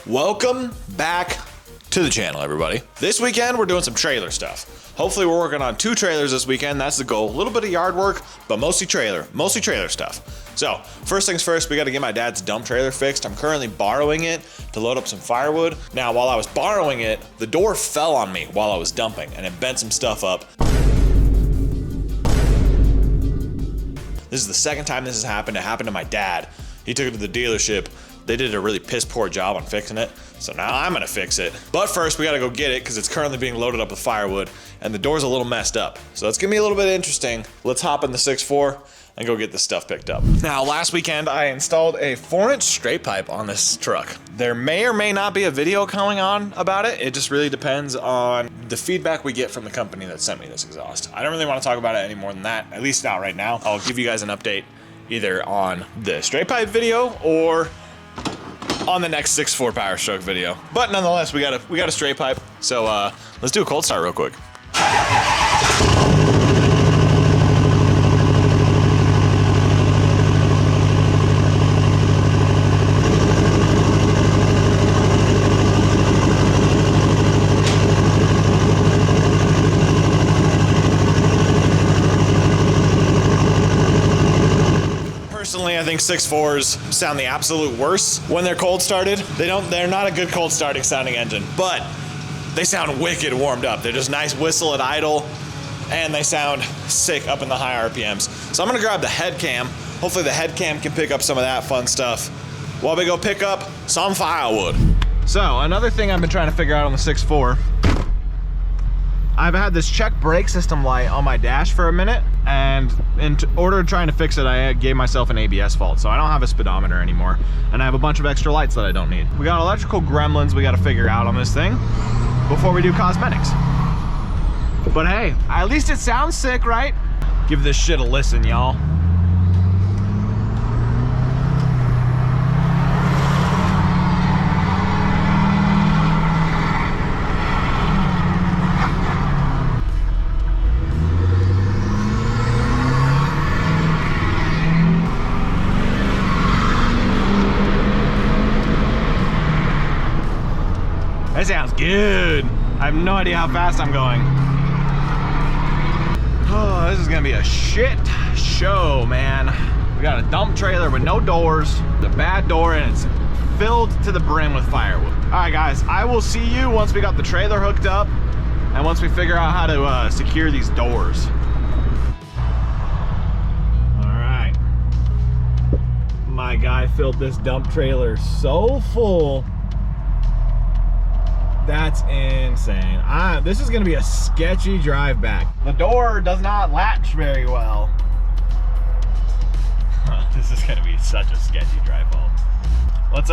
Welcome back to the channel, everybody. This weekend, we're doing some trailer stuff. Hopefully, we're working on 2 trailers this weekend. That's the goal. A little bit of yard work, but mostly trailer stuff. So, first things first, we got to get my dad's dump trailer fixed. I'm currently borrowing it to load up some firewood. Now, while I was borrowing it, the door fell on me while I was dumping, and it bent some stuff up. This is the second time this has happened. It happened to my dad. He took it to the dealership. They did a really piss poor job on fixing it, so now I'm gonna fix it. But first, we gotta go get it because it's currently being loaded up with firewood, and the door's a little messed up. So it's gonna be a little bit interesting. Let's hop in the 6.4 and go get this stuff picked up. Now, last weekend, I installed a 4-inch straight pipe on this truck. There may or may not be a video coming on about it. It just really depends on the feedback we get from the company that sent me this exhaust. I don't really want to talk about it any more than that, at least not right now. I'll give you guys an update either on the straight pipe video or on the next 6.4 Power Stroke video. But nonetheless, we got a straight pipe. So let's do a cold start real quick. Personally, I think 6.4s sound the absolute worst when they're cold started. They're not a good cold starting sounding engine, but they sound wicked warmed up. They're just nice whistle at idle, and they sound sick up in the high RPMs. So I'm gonna grab the head cam. Hopefully the head cam can pick up some of that fun stuff while we go pick up some firewood. So another thing I've been trying to figure out on the 6.4, I've had this check brake system light on my dash for a minute, and in order of trying to fix it, I gave myself an ABS fault, so I don't have a speedometer anymore, and I have a bunch of extra lights that I don't need. We got electrical gremlins we gotta figure out on this thing before we do cosmetics. But hey, at least it sounds sick, right? Give this shit a listen, y'all. That sounds good. I have no idea how fast I'm going. Oh, this is gonna be a shit show, man. We got a dump trailer with no doors, the bad door, and it's filled to the brim with firewood. All right, guys, I will see you once we got the trailer hooked up and once we figure out how to secure these doors. All right. My guy filled this dump trailer so full. That's insane. This is gonna be a sketchy drive back. The door does not latch very well. This is gonna be such a sketchy drive home. Let's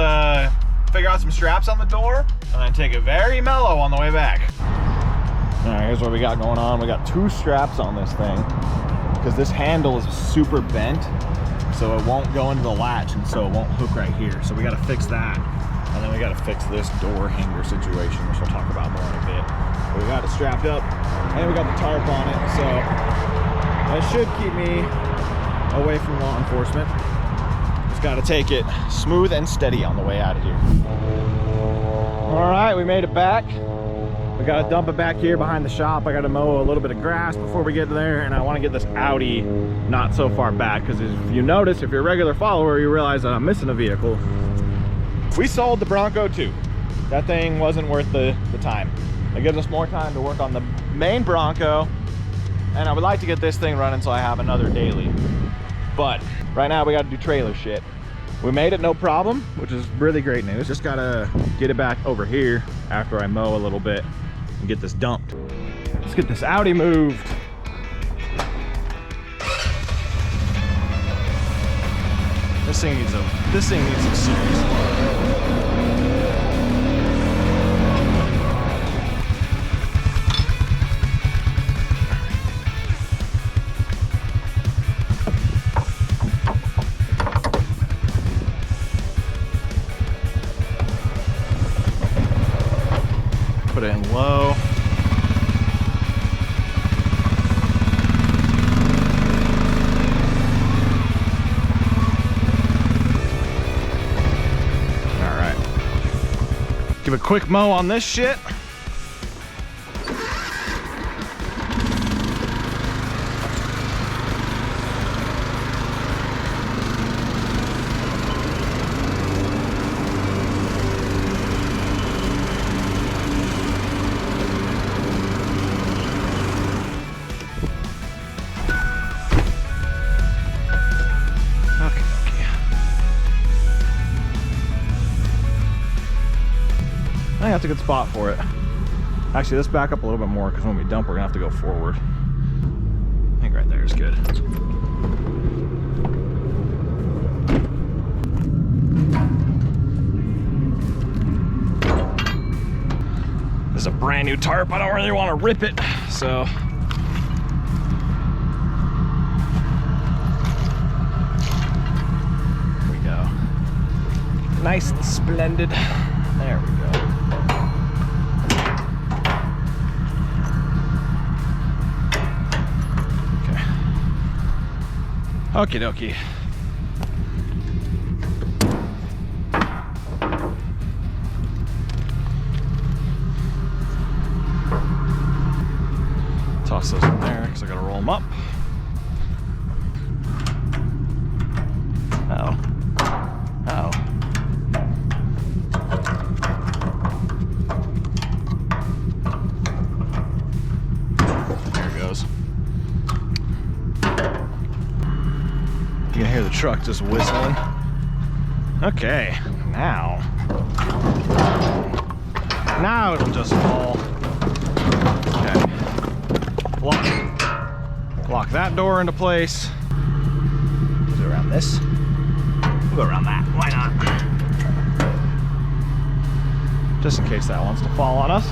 figure out some straps on the door and then take it very mellow on the way back. All right, here's what we got going on. We got 2 straps on this thing because this handle is super bent, so it won't go into the latch, and so it won't hook right here. So we gotta fix that. And then we gotta fix this door hanger situation, which we'll talk about more in a bit. But we got it strapped up, and we got the tarp on it, so that should keep me away from law enforcement. Just gotta take it smooth and steady on the way out of here. All right, we made it back. We gotta dump it back here behind the shop. I gotta mow a little bit of grass before we get there, and I wanna get this Audi not so far back, because if you notice, if you're a regular follower, you realize that I'm missing a vehicle. We sold the Bronco too. That thing wasn't worth the time. It gives us more time to work on the main Bronco, and I would like to get this thing running so I have another daily. But right now we gotta do trailer shit. We made it no problem, which is really great news. Just gotta get it back over here after I mow a little bit and get this dumped. Let's get this Audi moved. This thing needs some serious love. Put it in low. Give a quick mow on this shit. I think that's a good spot for it. Actually, let's back up a little bit more because when we dump, we're gonna have to go forward. I think right there is good. This is a brand new tarp. I don't really want to rip it, so. Here we go. Nice and splendid. There we go. Okie dokie. Toss those in there because I gotta roll them up. Uh-oh. Uh-oh. There it goes. You can hear the truck just whistling. Okay, now it'll just fall. Okay. Lock that door into place. We'll go around this. We'll go around that. Why not? Just in case that wants to fall on us.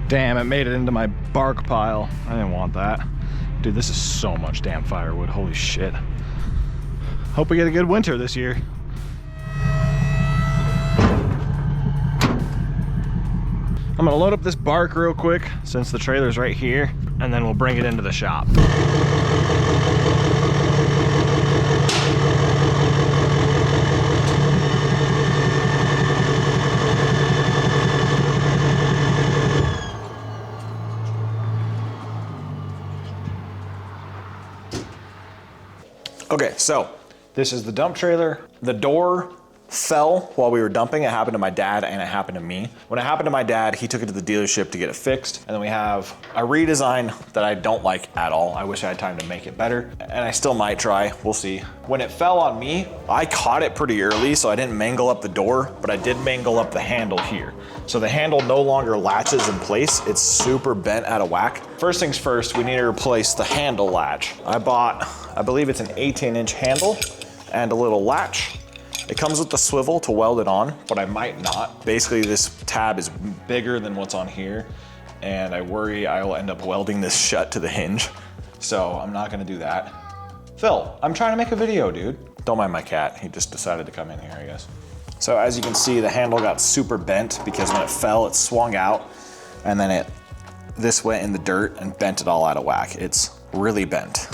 Damn, it made it into my bark pile. I didn't want that. Dude, this is so much damn firewood. Holy shit. Hope we get a good winter this year. I'm gonna load up this bark real quick since the trailer's right here, and then we'll bring it into the shop. Okay, so this is the dump trailer. The door fell while we were dumping. It happened to my dad and it happened to me. When it happened to my dad, he took it to the dealership to get it fixed. And then we have a redesign that I don't like at all. I wish I had time to make it better. And I still might try, we'll see. When it fell on me, I caught it pretty early, so I didn't mangle up the door, but I did mangle up the handle here. So the handle no longer latches in place. It's super bent out of whack. First things first, we need to replace the handle latch. I bought, I believe it's an 18-inch handle and a little latch. It comes with the swivel to weld it on, but I might not. Basically, this tab is bigger than what's on here, and I worry I will end up welding this shut to the hinge. So I'm not gonna do that. Phil, I'm trying to make a video, dude. Don't mind my cat. He just decided to come in here, I guess. So as you can see, the handle got super bent because when it fell, it swung out, and then this went in the dirt and bent it all out of whack. It's really bent.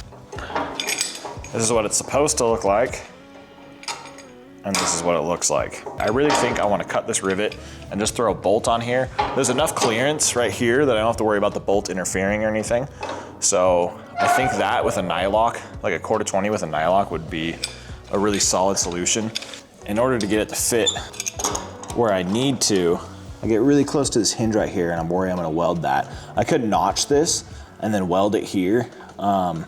This is what it's supposed to look like. And this is what it looks like. I really think I want to cut this rivet and just throw a bolt on here. There's enough clearance right here that I don't have to worry about the bolt interfering or anything. So I think that with a nylock, like a 1/4-20 with a nylock would be a really solid solution. In order to get it to fit where I need to, I get really close to this hinge right here and I'm worried I'm gonna weld that. I could notch this and then weld it here and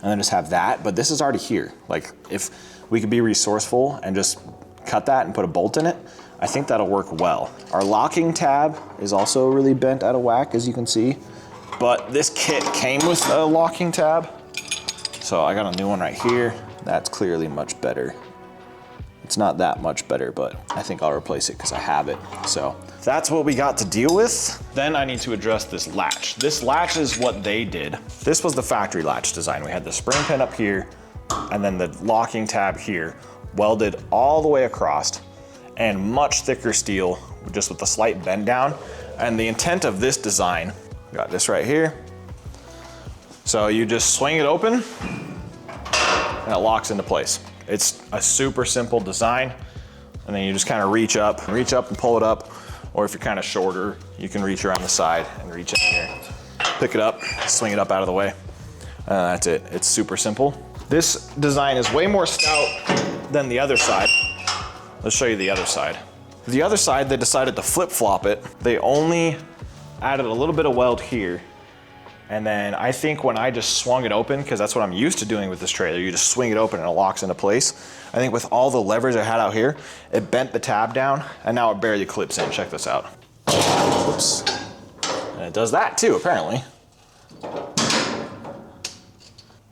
then just have that, but this is already here. Like if we could be resourceful and just cut that and put a bolt in it, I think that'll work well. Our locking tab is also really bent out of whack, as you can see, but this kit came with a locking tab. So I got a new one right here. That's clearly much better. It's not that much better, but I think I'll replace it because I have it. So that's what we got to deal with. Then I need to address this latch. This latch is what they did. This was the factory latch design. We had the spring pin up here and then the locking tab here, welded all the way across, and much thicker steel, just with a slight bend down. And the intent of this design, got this right here. So you just swing it open and it locks into place. It's a super simple design. And then you just kind of reach up and pull it up. Or if you're kind of shorter, you can reach around the side and reach in here, pick it up, swing it up out of the way. That's it, it's super simple. This design is way more stout than the other side. Let's show you the other side. The other side, they decided to flip-flop it. They only added a little bit of weld here. And then I think when I just swung it open, because that's what I'm used to doing with this trailer, you just swing it open and it locks into place. I think with all the leverage I had out here, it bent the tab down and now it barely clips in. Check this out. Whoops. And it does that too, apparently.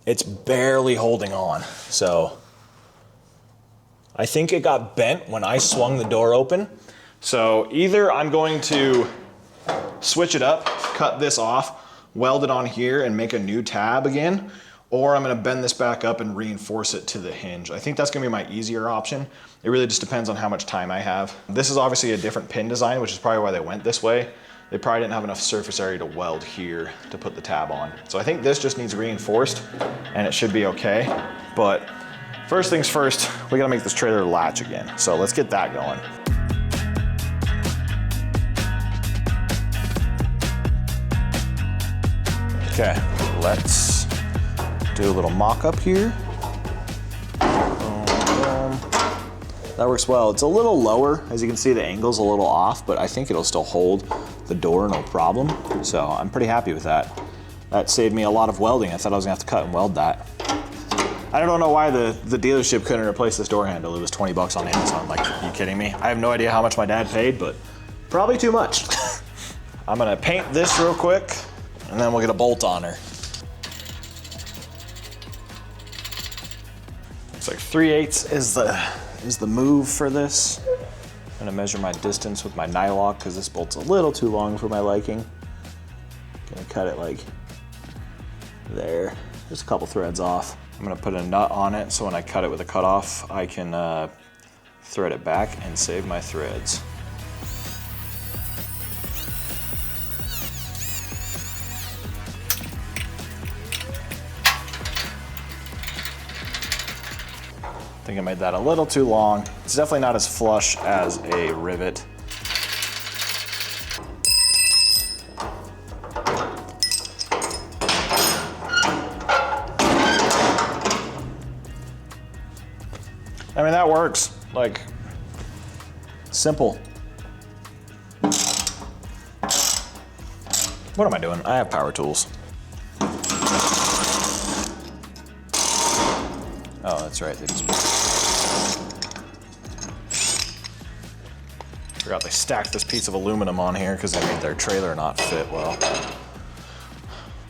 It's barely holding on. So I think it got bent when I swung the door open. So either I'm going to switch it up, cut this off, weld it on here and make a new tab again, or I'm gonna bend this back up and reinforce it to the hinge. I think that's gonna be my easier option. It really just depends on how much time I have. This is obviously a different pin design, which is probably why they went this way. They probably didn't have enough surface area to weld here to put the tab on. So I think this just needs reinforced and it should be okay. But first things first, we gotta make this trailer latch again. So let's get that going. Okay, let's do a little mock-up here. Boom, boom. That works well. It's a little lower. As you can see, the angle's a little off, but I think it'll still hold the door no problem. So I'm pretty happy with that. That saved me a lot of welding. I thought I was gonna have to cut and weld that. I don't know why the dealership couldn't replace this door handle. It was 20 bucks on Amazon. Like, are you kidding me? I have no idea how much my dad paid, but probably too much. I'm gonna paint this real quick, and then we'll get a bolt on her. Looks like 3/8 is the move for this. I'm gonna measure my distance with my nylock because this bolt's a little too long for my liking. Gonna cut it like there. Just a couple threads off. I'm gonna put a nut on it so when I cut it with a cutoff, I can thread it back and save my threads. I think I made that a little too long. It's definitely not as flush as a rivet. I mean, that works. Like, simple. What am I doing? I have power tools. Oh, that's right. They just forgot they stacked this piece of aluminum on here because they made their trailer not fit well.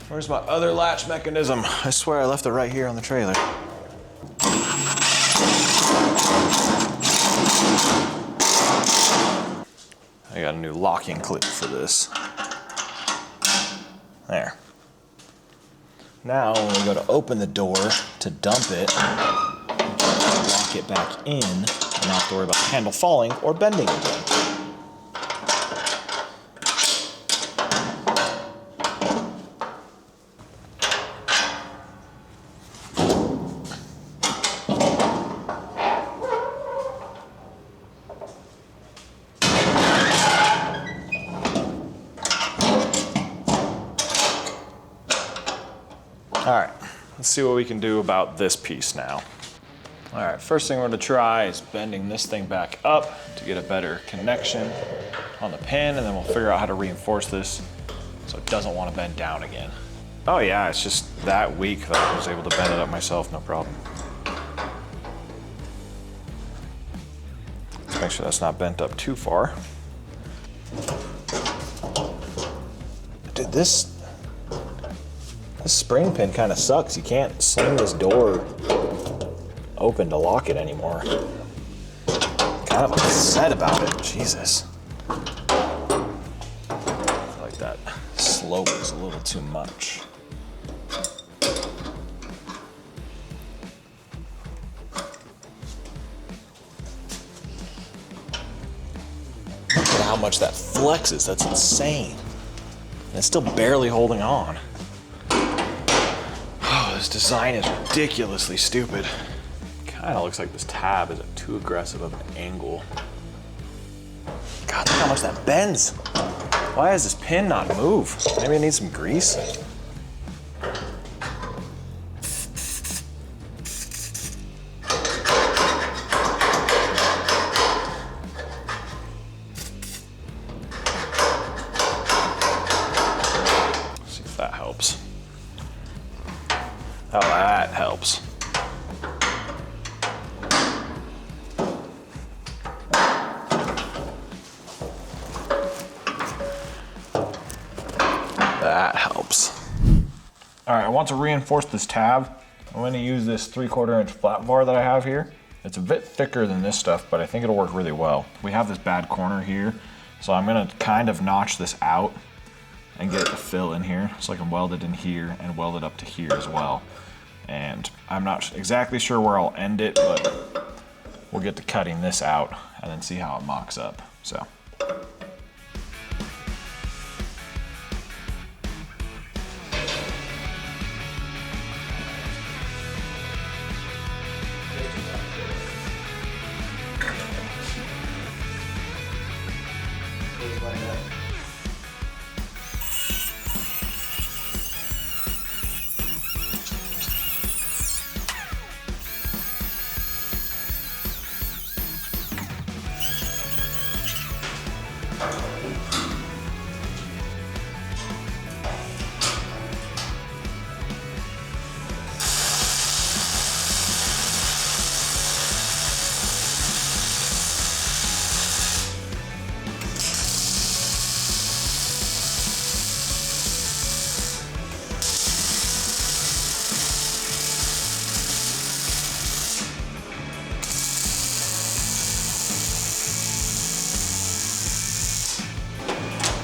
Where's my other latch mechanism? I swear I left it right here on the trailer. I got a new locking clip for this. There. Now, when we go to open the door to dump it, lock it back in, and not have to worry about the handle falling or bending again. All right, let's see what we can do about this piece now. All right, first thing we're gonna try is bending this thing back up to get a better connection on the pin, and then we'll figure out how to reinforce this so it doesn't want to bend down again. Oh yeah, it's just that weak that I was able to bend it up myself, no problem. Let's make sure that's not bent up too far. Dude, this spring pin kind of sucks. You can't sling this door open to lock it anymore. kind of upset about it. Jesus. I feel like that slope is a little too much. Look at how much that flexes. That's insane. And it's still barely holding on. Oh, this design is ridiculously stupid. Kind of looks like this tab is at too aggressive of an angle. God, look how much that bends. Why does this pin not move? Maybe it needs some grease? See if that helps. Oh, that helps. That helps. All right, I want to reinforce this tab. I'm going to use this 3/4 inch flat bar that I have here. It's a bit thicker than this stuff, but I think it'll work really well. We have this bad corner here, so I'm going to kind of notch this out and get the fill in here so I can weld it in here and weld it up to here as well. And I'm not exactly sure where I'll end it, but we'll get to cutting this out and then see how it mocks up. So.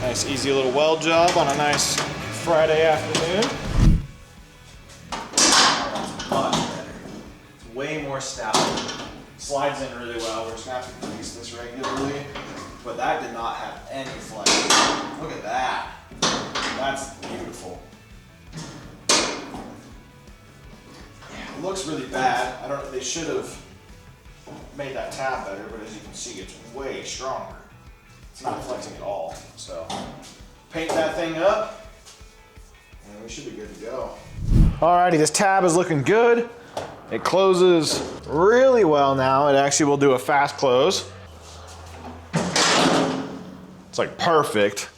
Nice easy little weld job on a nice Friday afternoon. Much better. It's way more stout. Slides in really well. We're just gonna have to grease this regularly. But that did not have any flex. Look at that. That's beautiful. Yeah, it looks really bad. They should have made that tab better, but as you can see, it's way stronger. It's not flexing at all. So paint that thing up and we should be good to go. Alrighty, this tab is looking good. It closes really well now. It actually will do a fast close. It's like perfect.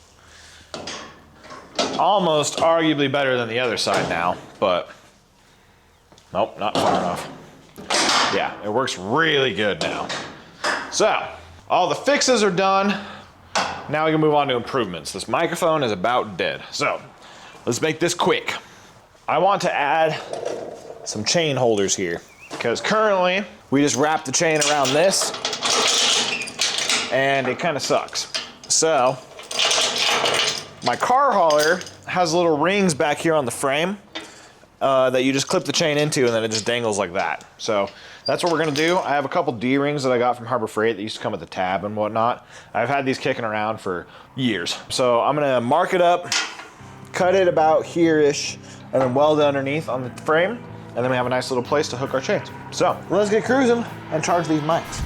Almost arguably better than the other side now, but nope, not far enough. Yeah, it works really good now. So, all the fixes are done. Now we can move on to improvements. This microphone is about dead. So, let's make this quick. I want to add some chain holders here because currently we just wrap the chain around this and it kind of sucks. So, my car hauler has little rings back here on the frame that you just clip the chain into and then it just dangles like that. So that's what we're gonna do. I have a couple D-rings that I got from Harbor Freight that used to come with the tab and whatnot. I've had these kicking around for years. So I'm gonna mark it up, cut it about here-ish, and then weld it underneath on the frame. And then we have a nice little place to hook our chains. So let's get cruising and charge these mics.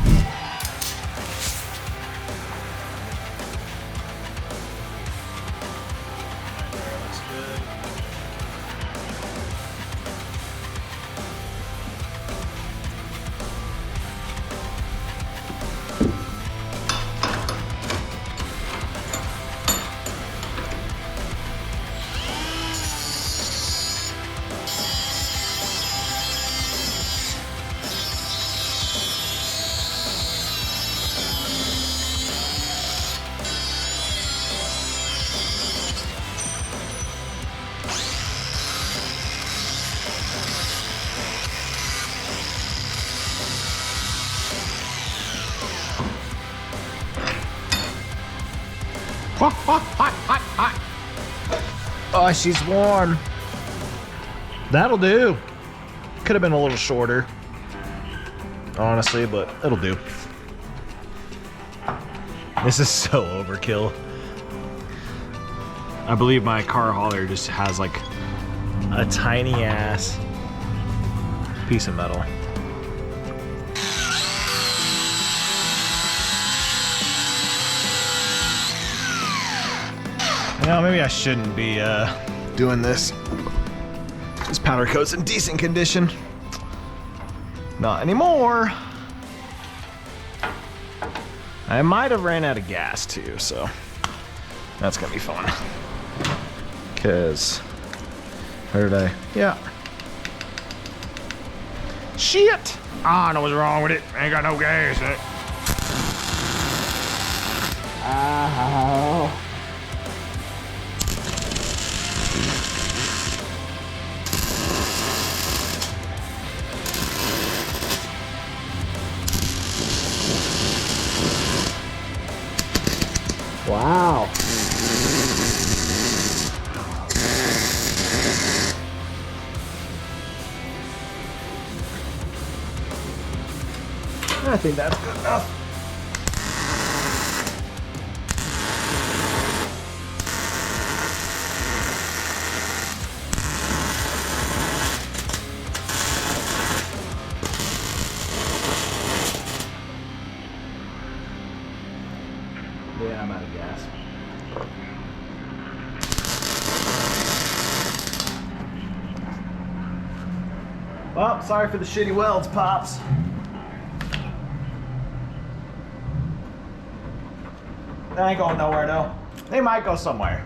Oh, she's warm. That'll do. Could have been a little shorter, honestly, but it'll do. This is so overkill. I believe my car hauler just has like a tiny ass piece of metal. You know, maybe I shouldn't be doing this. This powder coat's in decent condition. Not anymore. I might have ran out of gas too, so that's gonna be fun. Cause, where did I? Yeah. Shit! I know what's wrong with it. Ain't got no gas in it. Ow. Wow. I think that's good enough. Yeah, I'm out of gas. Well, sorry for the shitty welds, Pops. They ain't going nowhere though. They might go somewhere.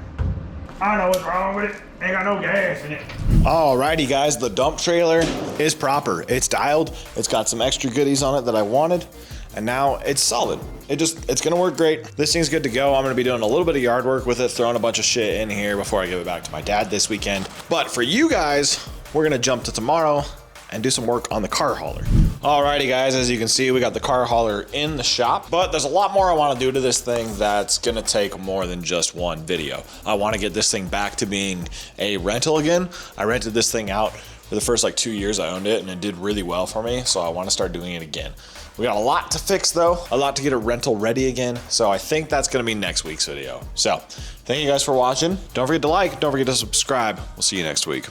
I know what's wrong with it. Ain't got no gas in it. Alrighty guys, the dump trailer is proper. It's dialed. It's got some extra goodies on it that I wanted. And now it's solid. It's gonna work great. This thing's good to go. I'm gonna be doing a little bit of yard work with it, throwing a bunch of shit in here before I give it back to my dad this weekend. But for you guys, we're gonna jump to tomorrow and do some work on the car hauler. Alrighty guys, as you can see, we got the car hauler in the shop, but there's a lot more I wanna do to this thing that's gonna take more than just one video. I wanna get this thing back to being a rental again. I rented this thing out for the first like 2 years I owned it, and it did really well for me, so I wanna start doing it again. We got a lot to fix though, a lot to get it rental ready again, so I think that's gonna be next week's video. So, thank you guys for watching. Don't forget to like, don't forget to subscribe. We'll see you next week.